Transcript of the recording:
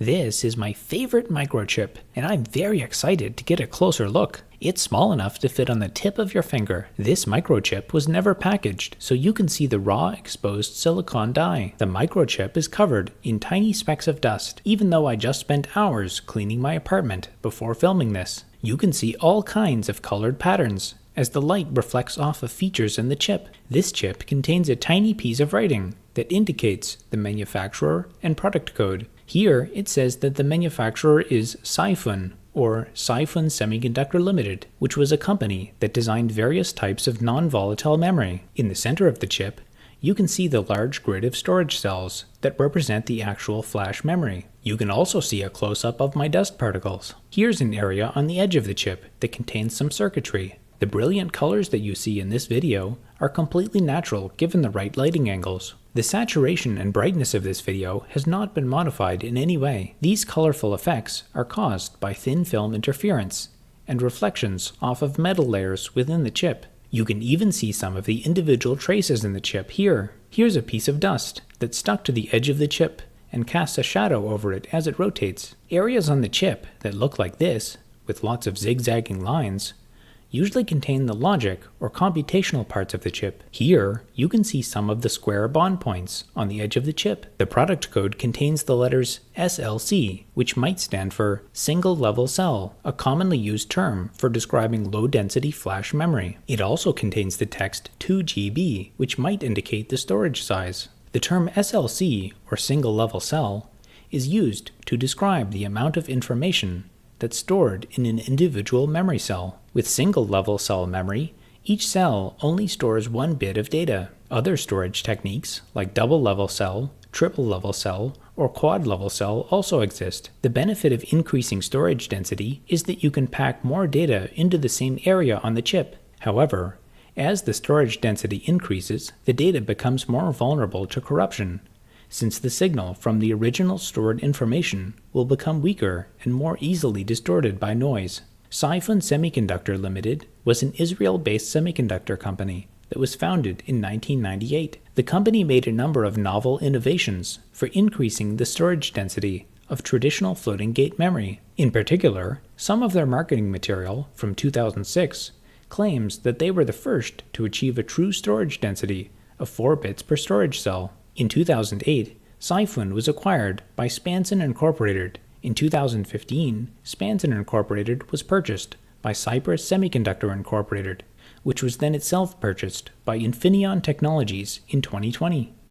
This is my favorite microchip, and I'm very excited to get a closer look. It's small enough to fit on the tip of your finger. This microchip was never packaged, so you can see the raw exposed silicon die. The microchip is covered in tiny specks of dust, even though I just spent hours cleaning my apartment before filming this. You can see all kinds of colored patterns as the light reflects off of features in the chip. This chip contains a tiny piece of writing that indicates the manufacturer and product code. Here it says that the manufacturer is Saifun, or Saifun Semiconductor Limited, which was a company that designed various types of non-volatile memory. In the center of the chip, you can see the large grid of storage cells that represent the actual flash memory. You can also see a close-up of my dust particles. Here's an area on the edge of the chip that contains some circuitry. The brilliant colors that you see in this video are completely natural given the right lighting angles. The saturation and brightness of this video has not been modified in any way. These colorful effects are caused by thin film interference and reflections off of metal layers within the chip. You can even see some of the individual traces in the chip here. Here's a piece of dust that stuck to the edge of the chip and casts a shadow over it as it rotates. Areas on the chip that look like this, with lots of zigzagging lines, usually contain the logic or computational parts of the chip. Here, you can see some of the square bond points on the edge of the chip. The product code contains the letters SLC, which might stand for single level cell, a commonly used term for describing low-density flash memory. It also contains the text 2GB, which might indicate the storage size. The term SLC, or single level cell, is used to describe the amount of information that's stored in an individual memory cell. With single-level cell memory, each cell only stores one bit of data. Other storage techniques, like double-level cell, triple-level cell, or quad-level cell also exist. The benefit of increasing storage density is that you can pack more data into the same area on the chip. However, as the storage density increases, the data becomes more vulnerable to corruption, since the signal from the original stored information will become weaker and more easily distorted by noise. Saifun Semiconductor Limited was an Israel-based semiconductor company that was founded in 1998. The company made a number of novel innovations for increasing the storage density of traditional floating gate memory. In particular, some of their marketing material from 2006 claims that they were the first to achieve a true storage density of 4 bits per storage cell. In 2008, Saifun was acquired by Spanson Incorporated. In 2015, Spanson Incorporated was purchased by Cypress Semiconductor Incorporated, which was then itself purchased by Infineon Technologies in 2020.